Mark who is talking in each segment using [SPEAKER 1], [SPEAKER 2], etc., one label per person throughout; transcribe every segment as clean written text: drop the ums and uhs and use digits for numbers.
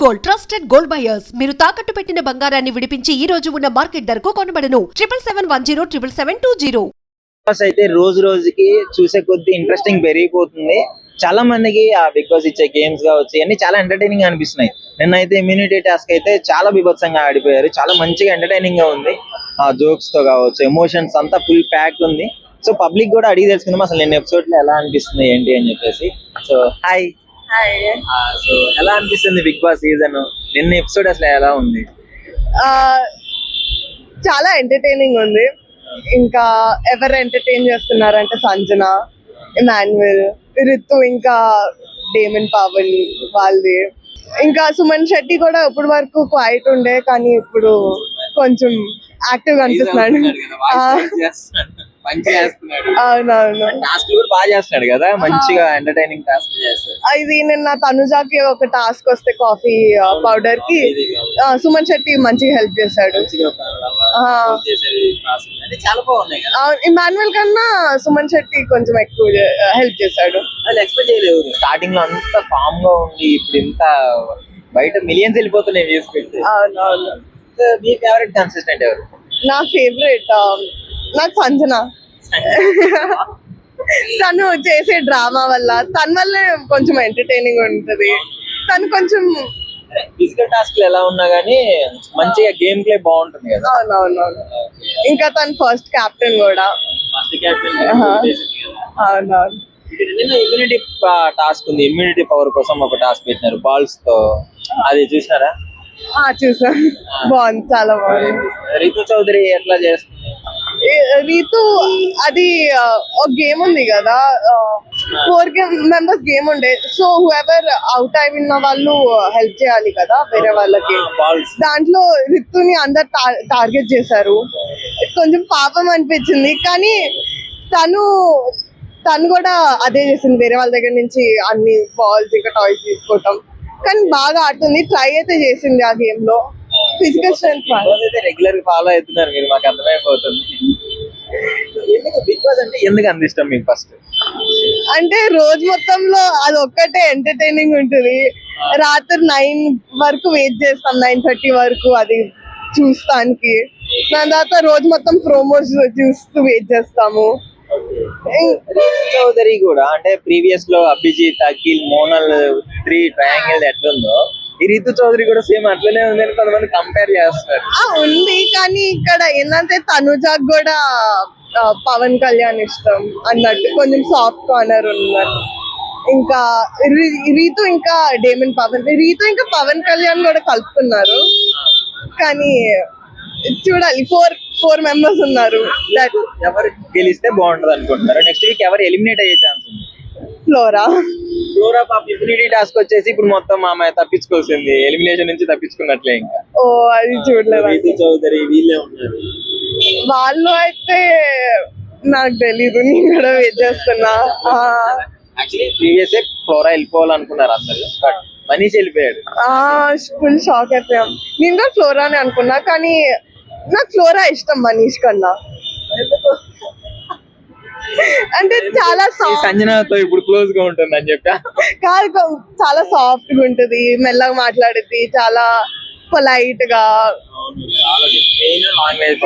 [SPEAKER 1] Gold trusted gold buyers మీరు తాకట్టు పెట్టిన బంగారాన్ని విడిపించి ఈ రోజు ఉన్న మార్కెట్ ధరకు కొనబడను 7710
[SPEAKER 2] అయితే రోజు రోజుకి చూసే కొద్ది ఇంట్రెస్టింగ్ పెరిగిపోతుంది. చాలా మందికి ఆ బిగ్ బాస్ ఇచ్చే గేమ్స్ కావచ్చు అన్ని చాలా ఎంటర్టైనింగ్ అనిపిస్తున్నాయి. నిన్నైతే ఇమ్యూనిటీ టాస్క్ అయితే చాలా బీభత్సంగా ఆడిపోయారు. చాలా మంచిగా ఎంటర్టైనింగ్ గా ఉంది. ఆ జోక్స్ తో కావచ్చు, ఎమోషన్స్ అంతా ఫుల్ ప్యాక్ ఉంది. సో పబ్లిక్ కూడా అడిగి తెలుసుకుందాం అసలు నిన్న ఎపిసోడ్ లో ఎలా అనిపిస్తుంది ఏంటి అని చెప్పేసి. సో హాయ్, సో ఎలా అనిపిస్తుంది బిగ్ బాస్ సీజన్? నిన్న ఎపిసోడ్ అసలు ఎలా ఉంది?
[SPEAKER 3] చాలా ఎంటర్టైనింగ్ ఉంది. ఇంకా ఎవరు ఎంటర్టైన్ చేస్తున్నారంటే సంజన, ఇమాన్యుయల్, రితు, ఇంకా డేమన్ పవన్ వాళ్ళది. ఇంకా సుమన్ శెట్టి కూడా ఇప్పటి వరకు క్వైట్ ఉండే కానీ ఇప్పుడు కొంచెం యాక్టివ్ గా అనిపిస్తున్నాడు. అవునవును,
[SPEAKER 2] బాగా చేస్తున్నాడు కదా, మంచిగా ఎంటర్టైనింగ్ టాస్క్ చేస్తాడు.
[SPEAKER 3] ఇది నిన్న తనుజాకి ఒక టాస్క్ వస్తే కాఫీ పౌడర్ కి సుమన్ శెట్టి మంచిగా హెల్ప్ చేశాడు.
[SPEAKER 2] చాలా బాగున్నాయి.
[SPEAKER 3] ఇమాన్యుయల్ కన్నా సుమన్ శెట్టి కొంచెం ఎక్కువ హెల్ప్ చేశాడు.
[SPEAKER 2] ఎక్స్పెక్ట్ చేయలేదు. స్టార్టింగ్ లో అంత కామ్ గా ఉండి ఇప్పుడు ఇంత బయట మిలియన్స్ వెళ్ళిపోతున్నాయి వ్యూస్ పెట్టి.
[SPEAKER 3] అవునవును.
[SPEAKER 2] మీ ఫేవరెట్ కన్సిస్టెంట్ ఎవరు?
[SPEAKER 3] నా ఫేవరెట్ నాకు సంజన. తను చేసే డ్రామా వల్ల తన వల్లే కొంచెం ఎంటర్టైనింగ్ ఉంటది. తను కొంచెం
[SPEAKER 2] ఫిజికల్ టాస్క్ ఎలా ఉన్నా గానీ మంచిగా గేమ్ ప్లే బాగుంటుంది కదా.
[SPEAKER 3] అవునవునవును. ఇంకా తను ఫస్ట్ కెప్టెన్ కూడా. అవునవును.
[SPEAKER 2] ఇమ్యూనిటీ టాస్క్ ఉంది. ఇమ్యూనిటీ పవర్ కోసం ఒక టాస్క్ పెట్టినారు బాల్స్ తో, అది చూసినారా?
[SPEAKER 3] చూసాను, బాగుంది, చాలా బాగుంది.
[SPEAKER 2] రీతు చౌదరి ఎట్లా చేస్తుంది?
[SPEAKER 3] రీతు అది ఒక గేమ్ ఉంది కదా, 4 మెంబర్స్ గేమ్ ఉండే. సో హూఎవర్ అవుట్ అయిన వాళ్ళు హెల్ప్ చేయాలి కదా వేరే వాళ్ళకి. దాంట్లో రితుని అందరు టార్గెట్ చేశారు. కొంచెం పాపం అనిపించింది కానీ తను కూడా అదే చేసింది, వేరే వాళ్ళ దగ్గర నుంచి అన్ని బాల్స్ ఇంకా టాయ్స్ తీసుకోవటం. కానీ బాగా ఆడుతుంది, ట్రై అయితే చేసింది ఆ గేమ్ లో. ఫిజికల్ స్ట్రెంత్
[SPEAKER 2] రెగ్యులర్ ఫాలో అవుతున్నారు మీరు, మాకు అర్థమైపోతుంది. బిగ్ బాస్ అంటే ఎందుకు అంత ఇష్టం మీకు? ఫస్ట్
[SPEAKER 3] అంటే రోజు మొత్తంలో అది ఒక్కటే ఎంటర్టైనింగ్ ఉంటుంది. రాత్రి 9 వరకు వెయిట్ చేస్తాం, 9:30 వరకు అది చూస్తానికి. దాని తర్వాత రోజు మొత్తం ప్రోమోస్ చూస్తూ వెయిట్ చేస్తాము.
[SPEAKER 2] చౌదరి కూడా అంటే ప్రీవియస్ లో అభిజిత్, అఖిల్, మోనల్ 3 ట్రయాంగిల్ ఎట్లుందో ఈ రీతు చౌదరి కూడా సేమ్ అట్లనే ఉంది అని కొంతమంది కంపేర్ చేస్తారు.
[SPEAKER 3] ఉంది కానీ ఇక్కడ ఏంటంటే తనుజాకు కూడా పవన్ కళ్యాణ్ ఇష్టం అన్నట్టు కొంచెం సాఫ్ట్ కార్నర్ ఉన్నట్టు. ఇంకా రీతు ఇంకా డేమన్ పవన్, రీతు ఇంకా పవన్ కళ్యాణ్ కూడా కలుపుతున్నారు. కానీ చూడాలి, 4 మెంబర్స్ ఉన్నారు.
[SPEAKER 2] ఎవరు గెలిస్తే బాగుంటది అనుకుంటున్నారు? నెక్స్ట్ వీక్ ఎవరు ఎలిమినేట్ అయ్యే ఛాన్స్ ఉంది?
[SPEAKER 3] ఫ్లోరా
[SPEAKER 2] పాప ఇమ్యూనిటీ టాస్క్ వచ్చేసి ఇప్పుడు మొత్తం ఆమె తప్పించుకోవాల్సింది, ఎలిమినేషన్ నుంచి తప్పించుకున్నట్లే. ఇంకా
[SPEAKER 3] అది చూడలేదు.
[SPEAKER 2] రీతు చౌదరి వీళ్ళే ఉన్నారు.
[SPEAKER 3] వాళ్ళు అయితే నాకు తెలీదు, నేను కూడా వెయిట్ చేస్తున్నా.
[SPEAKER 2] యాక్చువల్లీ ప్రీవియస్ ఫ్లోరా వెళ్ళిపోవాలనుకున్నారు అందరు, బట్ మనీష్ వెళ్ళిపోయాడు.
[SPEAKER 3] ఫుల్ షాక్ అయిపోయాం. నేను కూడా ఫ్లోరానే అనుకున్నా కానీ నాకు ఫ్లోరా ఇష్టం మనీష్ కన్నా. అంటే చాలా
[SPEAKER 2] సంజనతో ఇప్పుడు క్లోజ్ గా ఉంటుంది అని చెప్పా.
[SPEAKER 3] కాదు, చాలా సాఫ్ట్ గా ఉంటది, మెల్లగా మాట్లాడుద్ది, చాలా పొలైట్ గా,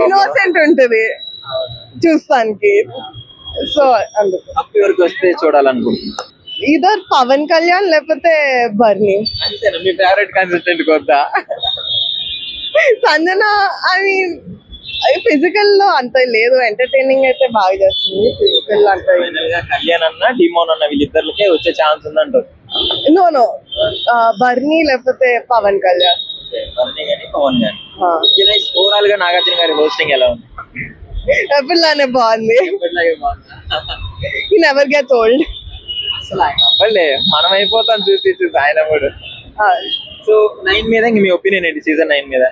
[SPEAKER 3] ఇన్నోసెంట్ ఉంటది చూస్తానికి. సో అందుకు
[SPEAKER 2] వరకు వస్తే చూడాలనుకుంటున్నా.
[SPEAKER 3] ఇదర్ పవన్ కళ్యాణ్ లేకపోతే బర్నీ.
[SPEAKER 2] అంతేనా మీ ఫేవరెట్ కంటెస్టెంట్? కొద్దా
[SPEAKER 3] సంజన అని ఫిజికల్ లో అంత లేదు, ఎంటర్టైనింగ్ అయితే బాగా చేస్తుంది. ఫిజికల్ అంటే
[SPEAKER 2] కళ్యాణ్ అన్న, డిమోన్ అన్న వీళ్ళిద్దరికే వచ్చే ఛాన్స్ ఉందంటారు.
[SPEAKER 3] నో బర్నీ లేకపోతే పవన్ కళ్యాణ్.
[SPEAKER 2] పవన్ గాని ఓవరాల్ గా నాగార్జున గారి హోస్టింగ్ ఎలా ఉంది?
[SPEAKER 3] ఎప్పటిలానే బాగుంది. He never gets old.
[SPEAKER 2] మనం అయిపోతాం చూసి ఆయన కూడా. సో 9 మీద మీ ఒపీనియన్ ఏంటి? సీజన్ 9 మీద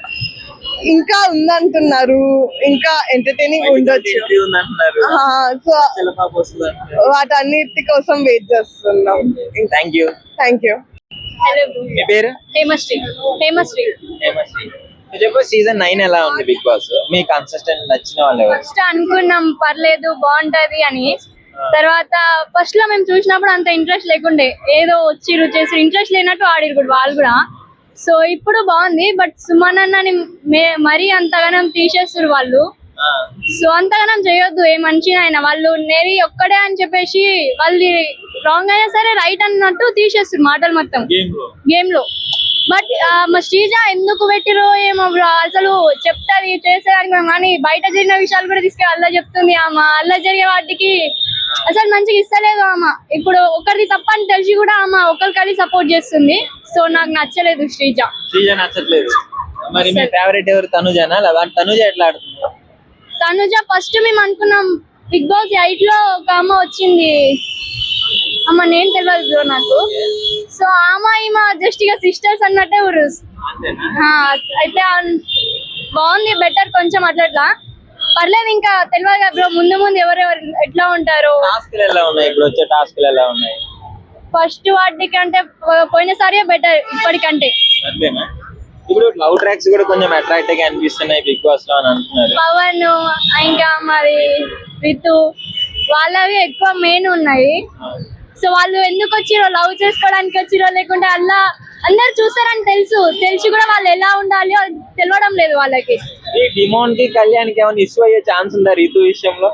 [SPEAKER 3] ఇంకా ఉందంటున్నారు, ఇంకా ఎంటర్టైనింగ్ ఉండొచ్చు. సో వాటన్నిటి కోసం వెయిట్ చేస్తున్నాం.
[SPEAKER 2] Thank you. మీ పేరు?
[SPEAKER 4] హేమశ్రీ.
[SPEAKER 2] చెప్పు, సీజన్ 9 ఎలా ఉంది బిగ్ బాస్? మీ కన్సిస్టెంట్ నచ్చిన వాళ్ళు ఎవరు?
[SPEAKER 4] ఫస్ట్ అనుకున్నాం పర్లేదు బాగుంటది అని, తర్వాత ఫస్ట్ లో మేము చూసినప్పుడు అంత ఇంట్రెస్ట్ లేకుండే, ఏదో వచ్చి చేసి ఇంట్రెస్ట్ లేనట్టు ఆడిరు కూడా వాళ్ళు కూడా. సో ఇప్పుడు బాగుంది, బట్ సుమన్ అన్నని మరీ అంతగానం తీసేస్తారు వాళ్ళు. సో అంతగానం చేయొద్దు ఏ మనిషి అయినా. వాళ్ళు నేరి ఒక్కడే అని చెప్పేసి వాళ్ళు రాంగ్ అయినా సరే రైట్ అన్నట్టు తీసేస్తారు మాటలు మొత్తం గేమ్ లో. బట్ మా శ్రీజ ఎందుకు పెట్టిరో ఏమో bro. అసలు చెప్తాది చేసేదానికి కానీ బయట జరిగిన విషయాలు కూడా తీసుకెళ్ళి అల్లా చెప్తుంది. ఆమె అల్లా జరిగే వాటికి అసలు మంచిగా ఇస్తలేదు ఆమె. ఇప్పుడు ఒకరిది తప్ప అని తెలిసి కూడా ఆమె ఒకరికి సపోర్ట్ చేస్తుంది. సో నాకు నచ్చలేదు శ్రీజ
[SPEAKER 2] నచ్చట్లేదు. మరి మీ ఫేవరెట్ ఎవరు? తనుజనా? తనుజ ఎట్లా ఆడుతుంది?
[SPEAKER 4] తనుజ ఫస్ట్ మేము అనుకున్నాం బిగ్ బాస్ 8 లో ఒక ఆమె వచ్చింది, అమ్మ నేను తెలియదు బ్రో నాకు. సో ఆమె ఈమె జస్ట్ ఇక సిస్టర్స్ అన్నట్టే ఉరుస్. అయితే బాగుంది, బెటర్ కొంచెం అట్లా పర్లేదు. ఇంకా తెలియదు కదా బ్రో ముందు ముందు ఎవరెవరు ఎట్లా ఉంటారు.
[SPEAKER 2] టాస్క్లు ఎలా ఉన్నాయి ఇప్పుడు? వచ్చే టాస్క్లు ఎలా ఉన్నాయి?
[SPEAKER 4] ఫస్ట్ వాటికి అంటే పోయినసారి బెటర్ ఇప్పటికంటే.
[SPEAKER 2] అంతేనా? ఇప్పుడు లవ్ ట్రాక్స్ కూడా కొంచెం అట్రాక్టివ్ గా అనిపిస్తున్నాయి బిగ్ బాస్ లో అని అంటున్నారు.
[SPEAKER 4] పవన్ ఇంకా మరి రితు వాళ్ళవి ఎక్కువ మెయిన్ ఉన్నాయి. సో వాళ్ళు ఎందుకు వచ్చిరో, లవ్ చేసుకోవడానికి వచ్చిరో లేకుంటే అలా అందరు చూస్తారని తెలిసి కూడా వాళ్ళు ఎలా ఉండాలి తెలియడం లేదు వాళ్ళకి.
[SPEAKER 2] ఈ డిమోన్ కి కళ్యాణ్ కి ఏమైనా ఇష్యూ అయ్యే ఛాన్స్ ఉందా రీతు విషయంలో?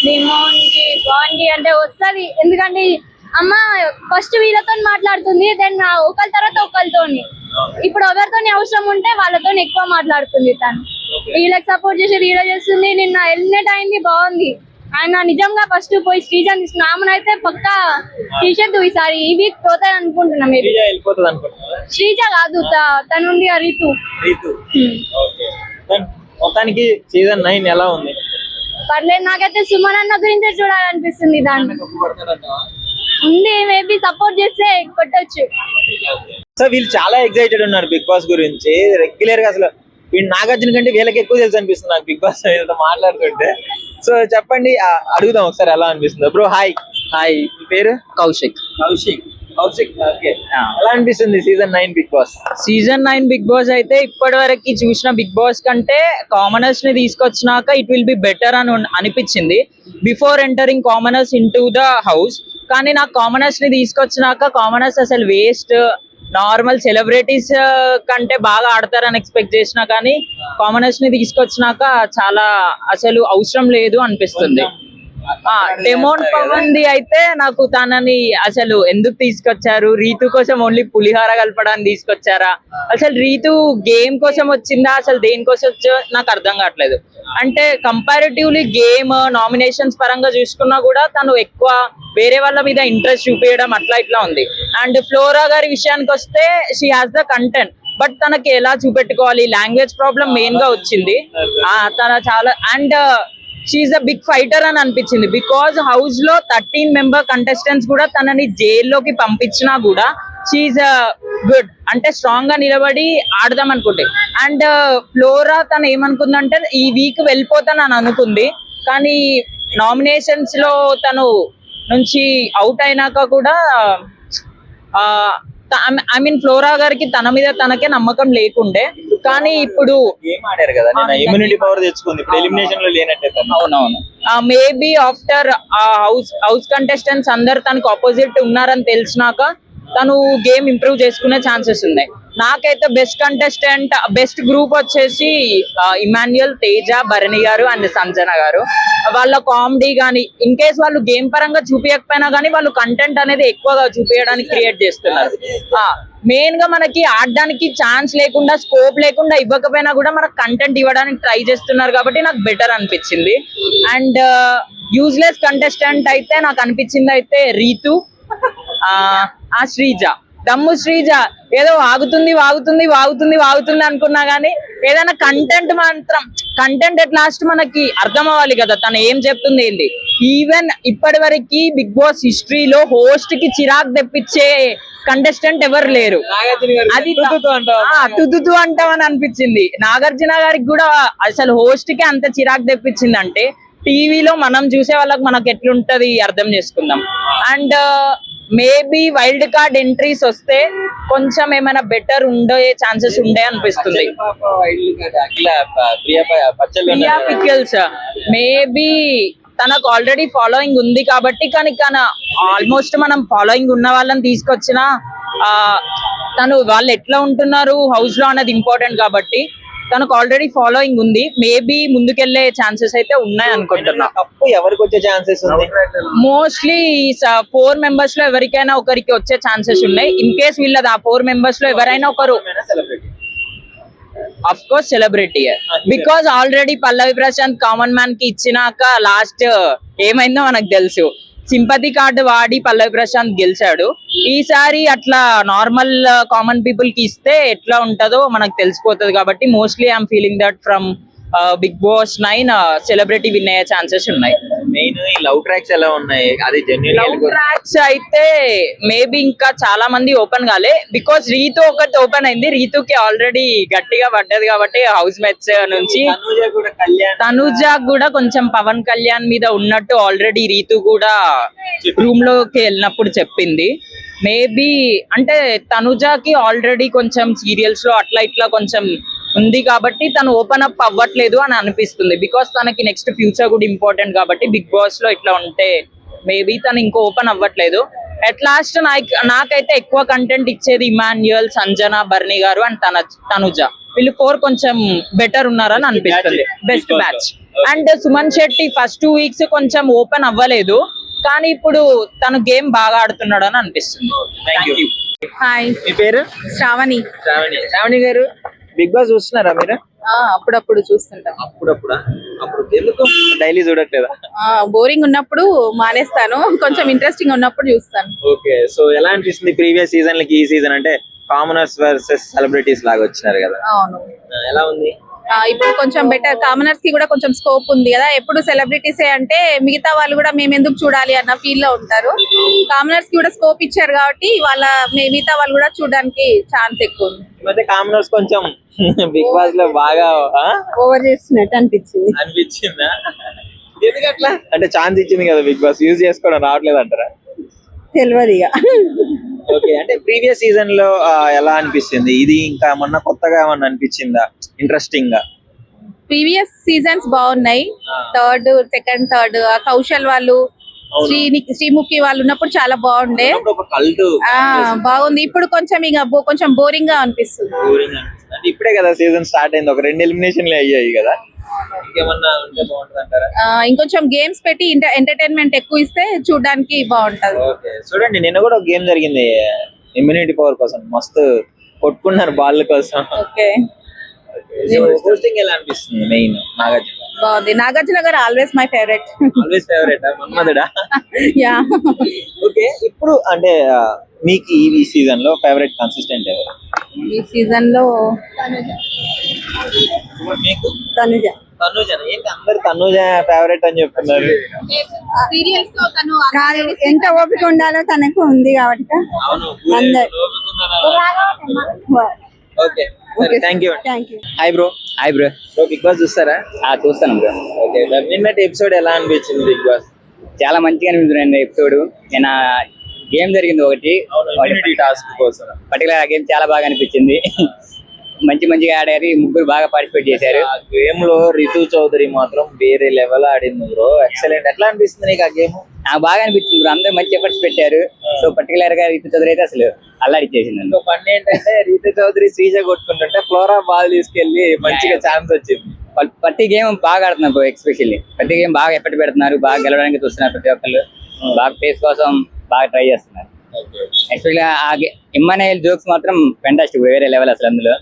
[SPEAKER 4] డిమోన్ కి బాన్ కి అంటే వస్తుంది, ఎందుకంటే అమ్మ ఫస్ట్ వీళ్ళతో మాట్లాడుతుంది, దెన్ ఒకరి తర్వాత ఒకరితోని. ఇప్పుడు ఎవరితో అవసరం ఉంటే వాళ్ళతో ఎక్కువ మాట్లాడుతుంది తను. వీళ్ళకి సపోర్ట్ చేసేది వీళ్ళ చేస్తుంది. నిన్న ఎలిమినేట్ అయింది బాగుంది. ఆయన నిజంగా ఫస్ట్ పోయి శ్రీజన్ తీసుకున్నా. ఆమెనైతే పక్కా తీసేద్దు ఈసారి. ఈ వీక్ పోతాయి అనుకుంటున్నా. శ్రీజ కాదు తనుండి రీతు.
[SPEAKER 2] మొత్తానికి సీజన్ 9 ఎలా ఉంది?
[SPEAKER 4] పర్లేదు, నాకైతే సుమన్ అన్న గురించే చూడాలనిపిస్తుంది. దాంట్లో ఉంది, మేబీ సపోర్ట్ చేస్తే కొట్టొచ్చు.
[SPEAKER 2] సో వీళ్ళు చాలా ఎక్సైటెడ్ ఉన్నారు బిగ్ బాస్ గురించి. రెగ్యులర్ గా అసలు వీళ్ళు నాగార్జున కంటే వీళ్ళకి ఎక్కువ తెలుసు అనిపిస్తుంది నాకు బిగ్ బాస్ వీళ్ళతో మాట్లాడుతుంటే. సో చెప్పండి, అడుగుదాం ఒకసారి ఎలా అనిపిస్తుంది. Bro hi.
[SPEAKER 5] హాయ్,
[SPEAKER 2] మీ పేరు?
[SPEAKER 5] కౌశిక్.
[SPEAKER 2] ఓకే. ఎలా అనిపిస్తుంది season 9 Bigg Boss?
[SPEAKER 5] Season 9 Bigg Boss అయితే ఇప్పటి వరకు చూసిన బిగ్ బాస్ కంటే కామనర్స్ ని తీసుకొచ్చినాక ఇట్ విల్ బి బెటర్ అని అనిపించింది before entering commoners into the house. కానీ నాకు కామనర్స్ ని తీసుకొచ్చినాక కామనర్స్ అసలు వేస్ట్, నార్మల్ సెలబ్రిటీస్ కంటే బాగా ఆడతారని ఎక్స్పెక్ట్ చేసినా కానీ కామనర్స్ ని తీసుకొచ్చినాక చాలా అసలు అవసరం లేదు అనిపిస్తుంది. డెమోన్ పవన్ ది అయితే నాకు తనని అసలు ఎందుకు తీసుకొచ్చారు? రీతు కోసం ఓన్లీ పులిహార కలపడానికి తీసుకొచ్చారా? అసలు రీతు గేమ్ కోసం వచ్చిందా, అసలు దేనికోసం వచ్చో నాకు అర్థం కావట్లేదు. అంటే కంపారిటివ్లీ గేమ్ నామినేషన్స్ పరంగా చూసుకున్నా కూడా తను ఎక్కువ వేరే వాళ్ళ మీద ఇంట్రెస్ట్ చూపించడం అట్లా ఇట్లా ఉంది. అండ్ ఫ్లోరా గారి విషయానికి వస్తే she has the content, but తనకి ఎలా చూపెట్టుకోవాలి, లాంగ్వేజ్ ప్రాబ్లం మెయిన్ గా వచ్చింది. తన చాలా and she's a big fighter అని అనిపించింది. బికాజ్ హౌస్ లో 13 మెంబర్ కంటెస్టెంట్స్ కూడా తనని జైల్లోకి పంపించినా కూడా షీఈస్ గుడ్, అంటే స్ట్రాంగ్ గా నిలబడి ఆడదాం అనుకుంటే. అండ్ ఫ్లోరా తను ఏమనుకుందంటే ఈ వీక్ వెళ్ళిపోతానని అనుకుంది, కానీ నామినేషన్స్ లో తను నుంచి అవుట్ అయినాక కూడా ఐ మీన్ ఫ్లోరా గారికి తన మీద తనకే నమ్మకం లేకుండే. కానీ ఇప్పుడు
[SPEAKER 2] గేమ్ ఆడారు కదా, ఇమ్యూనిటీ పవర్ తెచ్చుకుంది. ఇప్పుడు ఎలిమినేషన్ లో లేనట్టే.
[SPEAKER 5] అవునవును, మేబీ ఆఫ్టర్ హౌస్ కంటెస్టెంట్స్ అందరు తనకు ఆపోజిట్ ఉన్నారని తెలిసినాక తను గేమ్ ఇంప్రూవ్ చేసుకునే ఛాన్సెస్ ఉన్నాయి. నాకైతే బెస్ట్ కంటెస్టెంట్, బెస్ట్ గ్రూప్ వచ్చేసి ఇమాన్యుయల్, తేజ, భరణి గారు అండ్ సంజన గారు. వాళ్ళ కామెడీ కానీ ఇన్ కేస్ వాళ్ళు గేమ్ పరంగా చూపించకపోయినా కానీ వాళ్ళు కంటెంట్ అనేది ఎక్కువగా చూపించడానికి క్రియేట్ చేస్తున్నారు. మెయిన్ గా మనకి ఆడడానికి ఛాన్స్ లేకుండా, స్కోప్ లేకుండా ఇవ్వకపోయినా కూడా మనకు కంటెంట్ ఇవ్వడానికి ట్రై చేస్తున్నారు కాబట్టి నాకు బెటర్ అనిపించింది. అండ్ యూజ్లెస్ కంటెస్టెంట్ అయితే నాకు అనిపించింది అయితే రీతు, శ్రీజ. దమ్ము శ్రీజ ఏదో వాగుతుంది అనుకున్నా గానీ ఏదైనా కంటెంట్ మాత్రం కంటెంట్ ఎట్ లాస్ట్ మనకి అర్థం అవ్వాలి కదా తను ఏం చెప్తుంది ఏంటి. ఈవెన్ ఇప్పటి వరకు బిగ్ బాస్ హిస్టరీలో హోస్ట్ కి చిరాకు తెప్పించే కంటెస్టెంట్ ఎవరు లేరు. అది తుదుతూ అంటామని అనిపించింది. నాగార్జున గారికి కూడా అసలు హోస్ట్ కి అంత చిరాకు తెప్పించింది అంటే టీవీలో మనం చూసే వాళ్ళకి మనకు ఎట్లుంటది అర్థం చేసుకుందాం. And maybe wild card entries వస్తే కొంచెం ఏమైనా బెటర్ ఉండే ఛాన్సెస్ ఉండే అనిపిస్తుంది. ప్రియా పికిల్స్ మేబీ తనకు ఆల్రెడీ ఫాలోయింగ్ ఉంది కాబట్టి, కానీ ఆల్మోస్ట్ మనం ఫాలోయింగ్ ఉన్న వాళ్ళని తీసుకొచ్చిన తను వాళ్ళు ఎట్లా ఉంటున్నారు హౌస్ లో అన్నది ఇంపార్టెంట్ కాబట్టి తనకు ఆల్రెడీ ఫాలోయింగ్ ఉంది. మేబీ ముందుకెళ్లే ఛాన్సెస్ అయితే ఉన్నాయి అనుకుంటున్నా.
[SPEAKER 2] కప్పు ఎవరికి వచ్చే ఛాన్సెస్ ఉంది?
[SPEAKER 5] మోస్ట్లీ 4 మెంబర్స్ లో ఎవరికైనా ఒకరికి వచ్చే ఛాన్సెస్ ఉన్నాయి. ఇన్ కేస్ వీళ్ళది ఆ 4 మెంబర్స్ లో ఎవరైనా ఒకరు
[SPEAKER 2] celebrity
[SPEAKER 5] of course celebrity, because already Pallavi Prashanth common man కి ఇచ్చినాక లాస్ట్ ఏమైందో మనకు తెలుసు. సింపతి కార్డు వాడి పల్లవి ప్రశాంత్ గెలిచాడు. ఈసారి అట్లా నార్మల్ కామన్ పీపుల్ కి ఇస్తే ఎట్లా ఉంటుందో మనకు తెలిసిపోతుంది. కాబట్టి mostly I'm feeling that from Bigg Boss 9 celebrity win అయ్యే ఛాన్సెస్ ఉన్నాయి.
[SPEAKER 2] మెయిన్ ఈ లవ్ ట్రాక్స్ ఎలా ఉన్నాయి? అది
[SPEAKER 5] లవ్ ట్రాక్స్ అయితే మేబీ ఇంకా చాలా మంది ఓపెన్ కాలే, బికాస్ రీతు ఒకటి ఓపెన్ అయింది. రీతుకి ఆల్రెడీ గట్టిగా పడ్డది కాబట్టి హౌస్ మేట్స్ నుంచి. తనుజ కూడా కొంచెం పవన్ కళ్యాణ్ మీద ఉన్నట్టు ఆల్రెడీ రీతు కూడా రూమ్ లోకి వెళ్ళినప్పుడు చెప్పింది. మేబీ అంటే తనుజాకి ఆల్రెడీ కొంచెం సీరియల్స్ లో అట్లా ఇట్లా కొంచెం ఉంది కాబట్టి తను ఓపెన్ అప్ అవ్వట్లేదు అని అనిపిస్తుంది. బికాస్ తనకి నెక్స్ట్ ఫ్యూచర్ కూడా ఇంపార్టెంట్ కాబట్టి బిగ్ బాస్ లో ఇట్లా ఉంటే మేబీ తను ఇంకో ఓపెన్ అవ్వట్లేదు. అట్ లాస్ట్ నాకైతే ఎక్కువ కంటెంట్ ఇచ్చేది ఇమాన్యుయల్, సంజన, బర్నీ గారు అండ్ తనుజ. వీళ్ళు 4 కొంచెం బెటర్ ఉన్నారని అనిపిస్తుంది. Best match. And Suman Shetty first 2 weeks కొంచెం ఓపెన్ అవ్వలేదు, కానీ ఇప్పుడు తను గేమ్ బాగా ఆడుతున్నాడు అని అనిపిస్తుంది.
[SPEAKER 3] హాయ్,
[SPEAKER 2] మీ పేరు?
[SPEAKER 3] శ్రావణి.
[SPEAKER 2] శ్రావణి గారు, బిగ్ బాస్ చూస్తున్నారా మీరు?
[SPEAKER 3] అప్పుడప్పుడు చూస్తుంటాం.
[SPEAKER 2] అప్పుడు ఎందుకు డైలీ చూడట్లేదా?
[SPEAKER 3] బోరింగ్ ఉన్నప్పుడు మానేస్తాను, కొంచెం ఇంట్రెస్టింగ్ ఉన్నప్పుడు చూస్తాను.
[SPEAKER 2] ఓకే, సో ఎలా అనిపిస్తుంది ప్రీవియస్ సీజన్ లకి ఈ సీజన్? అంటే కామనర్స్ వర్సెస్ సెలబ్రిటీస్ లాగా వచ్చినారు కదా,
[SPEAKER 3] అవును.
[SPEAKER 2] ఎలా ఉంది?
[SPEAKER 3] ఇప్పుడు కొంచెం బెటర్. కామనర్స్ కి కూడా కొంచెం స్కోప్ ఉంది కదా. ఎప్పుడు సెలబ్రిటీసే అంటే మిగతా వాళ్ళు కూడా మేము ఎందుకు చూడాలి అన్న ఫీల్ లో ఉంటారు. కామనర్స్ కి కూడా స్కోప్ ఇచ్చారు కాబట్టి మిగతా వాళ్ళు కూడా చూడడానికి ఛాన్స్ ఎక్కువ ఉంది.
[SPEAKER 2] ఈ కామనర్స్ కొంచెం బిగ్ బాస్ లో బాగా
[SPEAKER 3] ఓవర్ చేస్తున్నట్టు అనిపించిందా?
[SPEAKER 2] ఎందుకు అట్లా? అంటే ఛాన్స్ ఇచ్చింది కదా బిగ్ బాస్, యూజ్ చేసుకోవడం రావట్లేదు అంటారా?
[SPEAKER 3] తెలియదు ఇక.
[SPEAKER 2] ఓకే, అంటే ప్రీవియస్ సీజన్ లో ఎలా అనిపిస్తుంది? ఇది ఇంకా మొన్న కొత్తగా ఏమన్నా అనిపించిందా ఇంట్రెస్టింగ్ గా?
[SPEAKER 3] ప్రీవియస్ సీజన్స్ బాగున్నాయి. సెకండ్ థర్డ్ కౌశల్ వాళ్ళు, శ్రీముఖి వాళ్ళు ఉన్నప్పుడు చాలా బాగుండే.
[SPEAKER 2] ఒక కల్ట్
[SPEAKER 3] బాగుంది. ఇప్పుడు కొంచెం ఇక కొంచెం బోరింగ్ గా అనిపిస్తుంది.
[SPEAKER 2] అంటే ఇప్పుడే కదా సీజన్ స్టార్ట్ అయింది, ఒక 2 ఎలిమినేషన్లు అయ్యాయి కదా. ఇంకేమన్నా ఉంటే బాగుంటుంది అంటారా?
[SPEAKER 3] ఇంకొంచెం గేమ్స్ పెట్టి ఎంటర్టైన్మెంట్ ఎక్కువ ఇస్తే చూడడానికి బాగుంటది.
[SPEAKER 2] ఓకే, చూడండి నిన్న కూడా ఒక గేమ్ జరిగింది ఇమ్యూనిటీ పవర్ కోసం, మస్తు కొట్టుకున్నారు బాల్ కోసం.
[SPEAKER 3] ఓకే,
[SPEAKER 2] హోస్టింగ్ ఎలా అనిపిస్తుంది? మెయిన్ నాగార్జున
[SPEAKER 3] బాగుంది. నాగార్జున గారు always my favourite.
[SPEAKER 2] Always favourite మన్మధుడా?
[SPEAKER 3] యా.
[SPEAKER 2] ఓకే, ఇప్పుడు అంటే మీకు ఈ సీజన్ లో ఫేవరెట్ కన్సిస్టెంట్ ఎవరు?
[SPEAKER 3] ఈ సీజన్ లో
[SPEAKER 2] మీకు
[SPEAKER 3] తనుజ.
[SPEAKER 2] తనుజ. ఏంటి అందరు తనుజ ఫేవరెట్ అని చెప్తున్నారు?
[SPEAKER 3] సీరియల్స్ లో తను ఎంత ఓపిక ఉండాలో తనకు ఉంది కాబట్టి.
[SPEAKER 2] అవును, okay, thank you. Hi bro.
[SPEAKER 5] Hi bro.
[SPEAKER 2] Bigg Boss చూస్తారా?
[SPEAKER 5] చూస్తాను బ్రో.
[SPEAKER 2] ఓకే, నిన్నటి ఎపిసోడ్ ఎలా అనిపించింది బిగ్ బాస్?
[SPEAKER 5] చాలా మంచిగా అనిపించింది ఎపిసోడ్. నేను గేమ్ జరిగింది ఒకటి
[SPEAKER 2] టాస్క్ కోసం,
[SPEAKER 5] పర్టికులర్ గేమ్ చాలా బాగా అనిపించింది. మంచిగా ఆడారు, 3 బాగా పార్టిసిపేట్ చేశారు.
[SPEAKER 2] ఆ గేమ్ లో రితు చౌదరి మాత్రం వేరే లెవెల్ ఆడింది బ్రో, ఎక్సలెంట్. ఎట్లా అనిపిస్తుంది నీకు ఆ గేమ్?
[SPEAKER 5] నాకు బాగా అనిపించింది బ్రో, అందరూ మంచి ఎఫర్ట్స్ పెట్టారు. సో పర్టికులర్ గా రితు చౌదరి అయితే అసలు అల్లాడిచ్చేసింది.
[SPEAKER 2] ఇంకో పని ఏంటంటే రితు చౌదరి శ్రీజ కొట్టుకుంటుంటే ఫ్లోరా బాల్ తీసుకెళ్లి మంచిగా ఛాన్స్ వచ్చింది.
[SPEAKER 5] ప్రతి గేమ్ బాగా ఆడుతున్నారు బ్రో, ఎక్స్పెషల్లీ ప్రతి గేమ్ బాగా ఎఫర్ట్ పెడుతున్నారు, బాగా గెలవడానికి చూస్తున్నారు. ప్రతి ఒక్కళ్ళు బాగా ప్లేస్ కోసం బాగా ట్రై చేస్తున్నారు. ఎస్పెషల్లీ ఆ ఇమ్మాన్యుయల్ జోక్స్ మాత్రం ఫెంటాస్టిక్, వేరే లెవెల్ అసలు. అందులో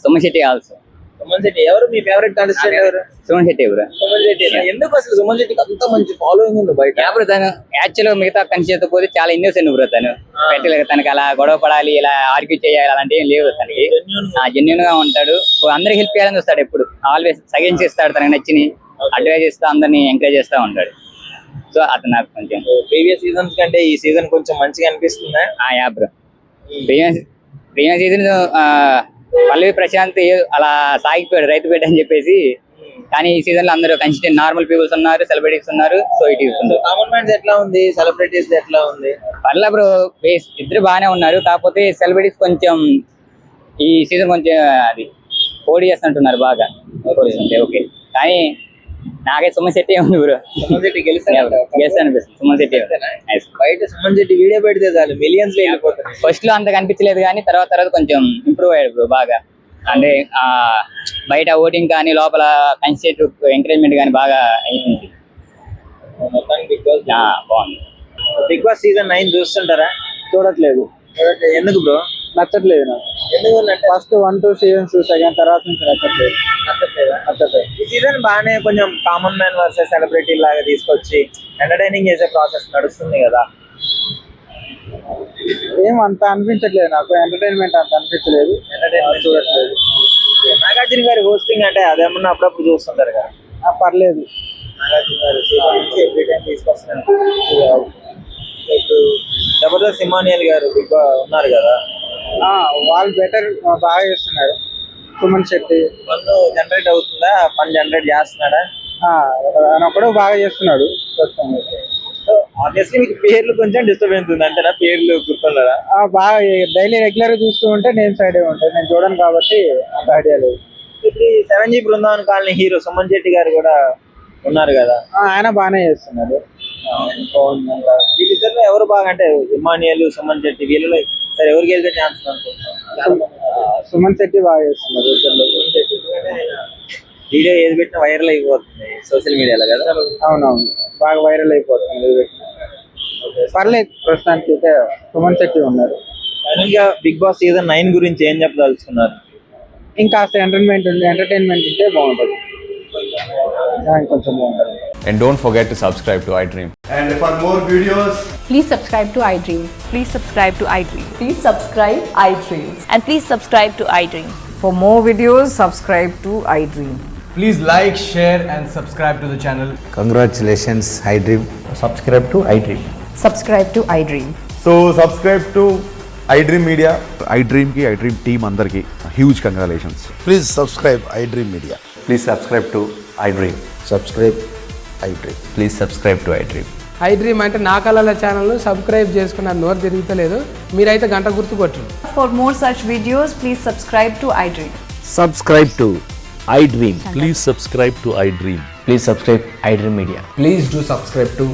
[SPEAKER 5] సుమన్ శెట్టి ఆల్సో.
[SPEAKER 2] సుమన్ శెట్టి ఎవరు మీ ఫేవరెట్ కంటెస్టెంట్ ఎవరు?
[SPEAKER 5] సుమన్ శెట్టి బ్రో.
[SPEAKER 2] సుమన్ శెట్టి ఎందుకు అసలు సుమన్ శెట్టికి అంత మంచి ఫాలోయింగ్ ఉంది బయట?
[SPEAKER 5] బ్రో తను యాక్చువల్గా మిగతా కంచెతో పోతే చాలా ఇన్నోసెంట్ బ్రో. తను పెట్టలేదు, తనకి అలా గొడవ పడాలి, ఇలా ఆర్గ్యూ చేయాలి అలాంటి ఏం లేవు తనకి. జెన్యున్ గా ఉంటాడు, అందరికి హెల్ప్ చేయాలని వస్తాడు ఎప్పుడు. ఆల్వేస్ సజెషన్స్ ఇస్తాడు, తనకి నచ్చిని అడ్వైజ్ చేస్తా, అందరినీ ఎంకరేజ్ చేస్తా ఉంటాడు. సో అతను నాకు కొంచెం
[SPEAKER 2] ప్రీవియస్ సీజన్స్ కంటే ఈ సీజన్ కొంచెం మంచిగా అనిపిస్తుందా?
[SPEAKER 5] Yeah bro. ప్రీవియస్ సీజన్ పల్లవి ప్రశాంత్ అలా సాగిపోయాడు రైతు బిడ్డ అని చెప్పేసి, కానీ ఈ సీజన్ లో అందరూ కన్సిస్టెంట్ నార్మల్ పీపుల్స్ ఉన్నారు, సెలబ్రిటీస్ ఉన్నారు. So it is
[SPEAKER 2] common mans ఎట్లా ఉంది, సెలబ్రిటీస్ ఎట్లా ఉంది?
[SPEAKER 5] పర్లే బ్రో, ఇద్దరు బాగానే ఉన్నారు. కాకపోతే సెలబ్రిటీస్ కొంచెం ఈ సీజన్ కొంచెం అది పోటీ చేస్తుంటున్నారు బాగా. ఓకే, కానీ
[SPEAKER 6] నాకైతే సుమన్ శెట్టి ఉంది బ్రో.
[SPEAKER 2] సుమన్ శెట్టి గెలుస్తాడు
[SPEAKER 6] గెస్ట్ అనిపిస్తుంది సుమన్ శెట్టి.
[SPEAKER 2] బయట సుమన్ శెట్టి వీడియో పెడితే చాలు మిలియన్స్ లో వెళ్ళిపోతారు.
[SPEAKER 6] ఫస్ట్ లో అంత కనిపించలేదు కానీ తర్వాత కొంచెం ఇంప్రూవ్ అయ్యాడు బ్రో బాగా. అంటే బయట ఓటింగ్ కానీ లోపల కన్స్టిట్యూట్ ఎంకరేజ్మెంట్ కానీ బాగా అయింది.
[SPEAKER 2] మొత్తానికి బిగ్ బాస్
[SPEAKER 6] బాగుంది.
[SPEAKER 2] బిగ్ బాస్ సీజన్ 9 చూస్తుంటారా?
[SPEAKER 7] చూడట్లేదు,
[SPEAKER 2] ఎందుకు బ్రో?
[SPEAKER 7] నచ్చట్లేదు నాకు.
[SPEAKER 2] ఎందుకు
[SPEAKER 7] ఫస్ట్ 1-2 సీజన్స్ చూసాను, తర్వాత నుంచి నచ్చట్లేదు. నచ్చట్లేదు.
[SPEAKER 2] ఈ సీజన్ బాగానే కొంచెం కామన్ మ్యాన్ వర్సెస్ సెలబ్రిటీ లాగా తీసుకొచ్చి ఎంటర్టైనింగ్ చేసే ప్రాసెస్ నడుస్తుంది కదా.
[SPEAKER 7] ఏం అంత అనిపించట్లేదు నాకు, ఎంటర్టైన్మెంట్ అంత అనిపించలేదు, చూడట్లేదు.
[SPEAKER 2] నాగార్జున గారి హోస్టింగ్ అంటే అదేమన్నా అప్పుడప్పుడు చూస్తుంటారు కదా.
[SPEAKER 7] పర్లేదు.
[SPEAKER 2] నాగార్జున గారు ఎవ్రీ టైం తీసుకొస్తున్నారు. ఇప్పుడు జబర్దస్త్ ఇమానియల్ గారు బిగ్ ఉన్నారు కదా,
[SPEAKER 7] వాళ్ళు బెటర్, బాగా చేస్తున్నారు. సుమన్ శెట్టి
[SPEAKER 2] ఫన్ జనరేట్ అవుతుందా? ఫన్ జనరేట్ చేస్తున్నాడా?
[SPEAKER 7] ఆయన ఒకడు బాగా చేస్తున్నాడు ప్రస్తుతం.
[SPEAKER 2] సో ఆబ్వియస్లీ మీకు పేర్లు కొంచెం డిస్టర్బెన్స్ ఉంది అంటే నా పేర్లు గుర్తున్నారా?
[SPEAKER 7] బాగా డైలీ రెగ్యులర్ గా చూస్తూ ఉంటే నేను సైడ్ ఉంటాయి, నేను చూడను కాబట్టి అంత ఐడియా లేదు.
[SPEAKER 2] ఇప్పుడు 7G Brindavan colony hero Suman Shetty గారు కూడా ఉన్నారు కదా,
[SPEAKER 7] ఆయన బాగానే చేస్తున్నారు.
[SPEAKER 2] వీళ్ళిద్దరిలో ఎవరు బాగా అంటే ఇమానియల్ సుమన్ శెట్టి వీళ్ళలో సరే ఎవరికి వెళ్తే ఛాన్స్ అనుకుంటున్నాను?
[SPEAKER 7] సుమన్ శెట్టి బాగా చేస్తున్నారు ఇద్దరిలో.
[SPEAKER 2] వీడియో ఏది పెట్టినా వైరల్ అయిపోతుంది సోషల్ మీడియాలో కదా.
[SPEAKER 7] అవునవును, బాగా వైరల్ అయిపోతుంది. పర్లేదు, ప్రస్తుతానికి అయితే సుమన్ శెట్టి ఉన్నారు.
[SPEAKER 2] ఫైనల్ గా బిగ్ బాస్ సీజన్ 9 గురించి ఏం చెప్పదలుచుకున్నారు?
[SPEAKER 7] ఇంకా ఎంటర్టైన్మెంట్ ఉంటే బాగుంటుంది, ఇంకొంచెం బాగుంటుంది.
[SPEAKER 8] And don't forget to subscribe to iDream.
[SPEAKER 9] And for more videos,
[SPEAKER 10] Please subscribe to iDream.
[SPEAKER 11] Please subscribe to iDream.
[SPEAKER 10] Please subscribe iDream.
[SPEAKER 11] And please subscribe to iDream.
[SPEAKER 10] For more videos, subscribe to iDream.
[SPEAKER 9] please like, share, and subscribe to the channel.
[SPEAKER 12] Congratulations, iDream. Subscribe to iDream.
[SPEAKER 10] Subscribe to iDream.
[SPEAKER 9] So subscribe to iDream Media.
[SPEAKER 8] iDream team andarki huge congratulations.
[SPEAKER 12] Please subscribe iDream Media.
[SPEAKER 8] Please subscribe to iDream.
[SPEAKER 12] Subscribe iDream.
[SPEAKER 8] Please subscribe to iDream.
[SPEAKER 7] iDream అంటే నా కళల channel subscribe చేసుకున్న నోరు తిరుగుతలేదు, మీరైతే గంట గుర్తు కొట్టండి.
[SPEAKER 11] For more such videos, please subscribe to iDream.
[SPEAKER 12] Subscribe to iDream.
[SPEAKER 8] Please subscribe to iDream.
[SPEAKER 12] Please subscribe iDream Media.
[SPEAKER 9] Please do subscribe to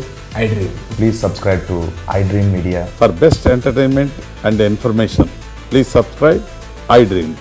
[SPEAKER 9] iDream.
[SPEAKER 8] Please subscribe to iDream Media.
[SPEAKER 13] For best entertainment and information, please subscribe iDream.